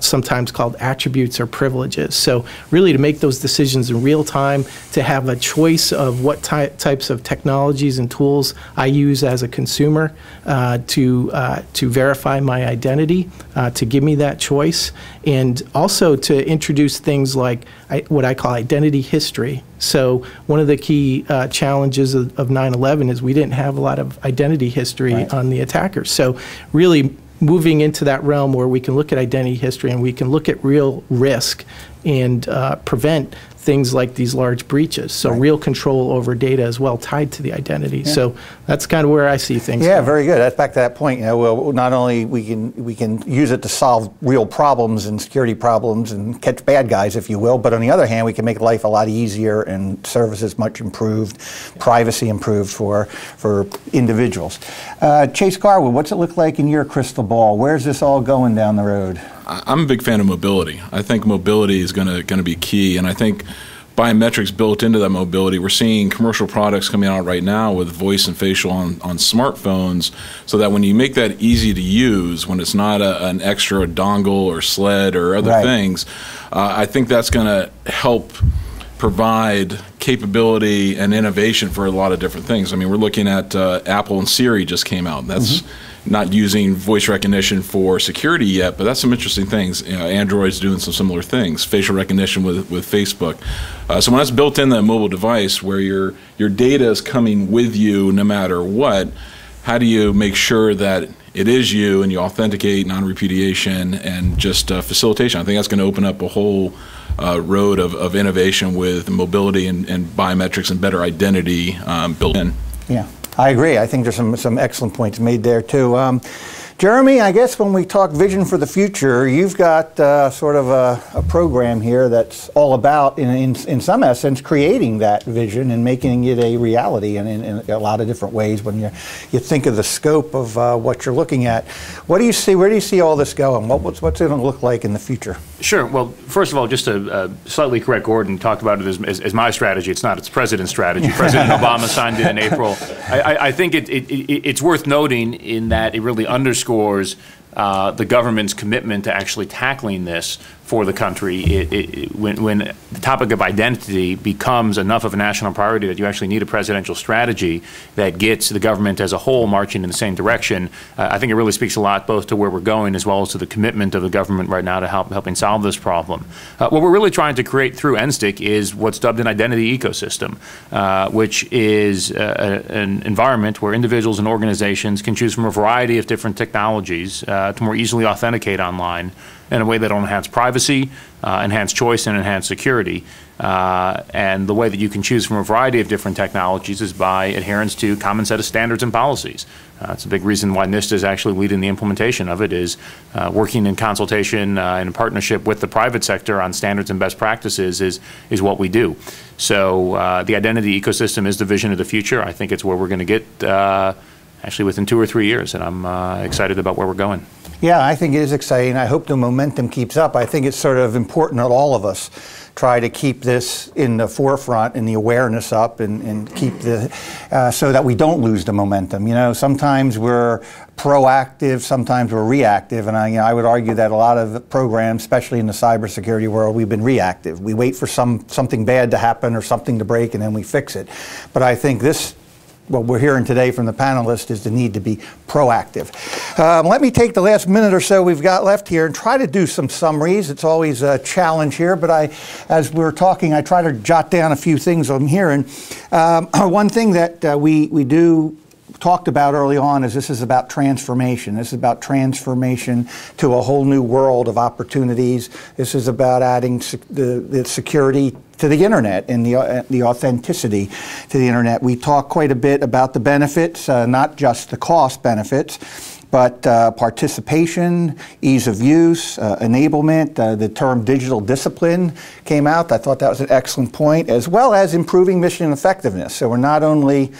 sometimes called attributes or privileges. So really to make those decisions in real time, to have a choice of what types of technologies and tools I use as a consumer to verify my identity, to give me that choice, and also to introduce things like what I call identity history. So one of the key challenges of 9/11 is we didn't have a lot of identity history on the attackers. So really moving into that realm where we can look at identity history and we can look at real risk and prevent things like these large breaches. So real control over data as well tied to the identity. Yeah. So that's kind of where I see things. Yeah, going. Very good. That's back to that point. Well, not only we can use it to solve real problems and security problems and catch bad guys, if you will, but on the other hand, we can make life a lot easier and services much improved, privacy improved for individuals. Chase Garwood, what's it look like in your crystal ball? Where's this all going down the road? I'm a big fan of mobility. I think mobility is going to be key, and I think biometrics built into that mobility. We're seeing commercial products coming out right now with voice and facial on smartphones, so that when you make that easy to use, when it's not an extra dongle or sled or other things, I think that's going to help provide capability and innovation for a lot of different things. I mean, we're looking at Apple and Siri just came out. That's not using voice recognition for security yet, but that's some interesting things. Android's doing some similar things, facial recognition with Facebook. So when that's built in that mobile device where your data is coming with you no matter what, how do you make sure that it is you and you authenticate, non-repudiation, and just facilitation? I think that's going to open up a whole road of innovation with mobility and biometrics and better identity built in. Yeah. I agree. I think there's some excellent points made there too. Jeremy, I guess when we talk vision for the future, you've got sort of a program here that's all about, in some essence, creating that vision and making it a reality in a lot of different ways when you think of the scope of what you're looking at. What do you see? Where do you see all this going? What's it going to look like in the future? Sure. Well, first of all, just to slightly correct Gordon, talked about it as my strategy. It's not. It's President's strategy. President Obama signed it in April. I think it's worth noting in that it really underscores the government's commitment to actually tackling this for the country. When the topic of identity becomes enough of a national priority that you actually need a presidential strategy that gets the government as a whole marching in the same direction, I think it really speaks a lot both to where we're going as well as to the commitment of the government right now to helping solve this problem. What we're really trying to create through NSTIC is what's dubbed an identity ecosystem, which is an environment where individuals and organizations can choose from a variety of different technologies to more easily authenticate online in a way that will enhance privacy, enhance choice, and enhance security. And the way that you can choose from a variety of different technologies is by adherence to a common set of standards and policies. That's a big reason why NIST is actually leading the implementation of it, is working in consultation and in partnership with the private sector on standards and best practices is what we do. So the identity ecosystem is the vision of the future. I think it's where we're going to get actually within 2 or 3 years, and I'm excited about where we're going. Yeah, I think it is exciting. I hope the momentum keeps up. I think it's sort of important that all of us try to keep this in the forefront and the awareness up and keep the, so that we don't lose the momentum. You know, sometimes we're proactive, sometimes we're reactive, and I would argue that a lot of the programs, especially in the cybersecurity world, we've been reactive. We wait for something bad to happen or something to break and then we fix it. But I think what we're hearing today from the panelists is the need to be proactive. Let me take the last minute or so we've got left here and try to do some summaries. It's always a challenge here, but as we're talking, I try to jot down a few things I'm hearing. One thing that we talked about early on is this is about transformation. This is about transformation to a whole new world of opportunities. This is about adding the security to the internet and the authenticity to the internet. We talk quite a bit about the benefits, not just the cost benefits, but participation, ease of use, enablement. The term digital discipline came out. I thought that was an excellent point, as well as improving mission effectiveness. So we're not only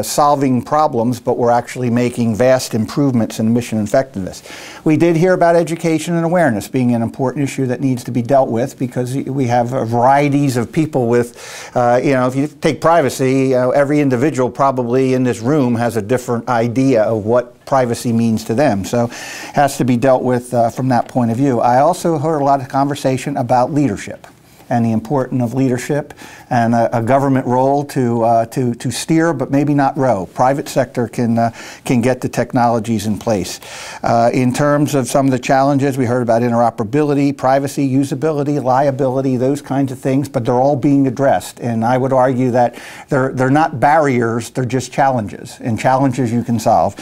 solving problems, but we're actually making vast improvements in mission effectiveness. We did hear about education and awareness being an important issue that needs to be dealt with, because we have varieties of people with, if you take privacy, every individual probably in this room has a different idea of what privacy means to them. So it has to be dealt with from that point of view. I also heard a lot of conversation about leadership and the importance of leadership and a government role to steer, but maybe not row. Private sector can get the technologies in place. In terms of some of the challenges, we heard about interoperability, privacy, usability, liability, those kinds of things, but they're all being addressed. And I would argue that they're not barriers, they're just challenges, and challenges you can solve.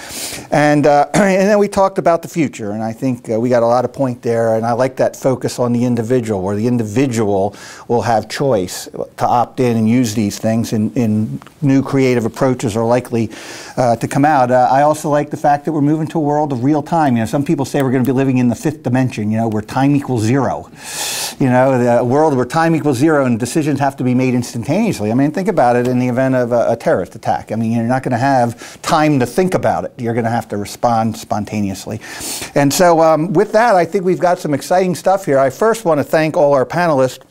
And then we talked about the future, and I think we got a lot of point there, and I like that focus on the individual, where the individual will have choice to opt in and use these things, and new creative approaches are likely to come out. I also like the fact that we're moving to a world of real time. Some people say we're going to be living in the fifth dimension, where time equals zero. The world where time equals zero and decisions have to be made instantaneously. Think about it in the event of a terrorist attack. You're not going to have time to think about it. You're going to have to respond spontaneously. And so with that, I think we've got some exciting stuff here. I first want to thank all our panelists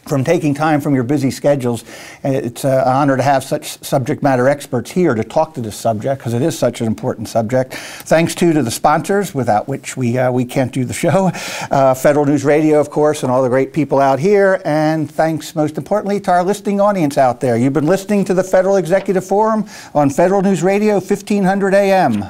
from taking time from your busy schedules. It's an honor to have such subject matter experts here to talk to this subject, because it is such an important subject. Thanks to the sponsors, without which we can't do the show. Federal News Radio, of course, and all the great people out here. And thanks, most importantly, to our listening audience out there. You've been listening to the Federal Executive Forum on Federal News Radio, 1500 AM.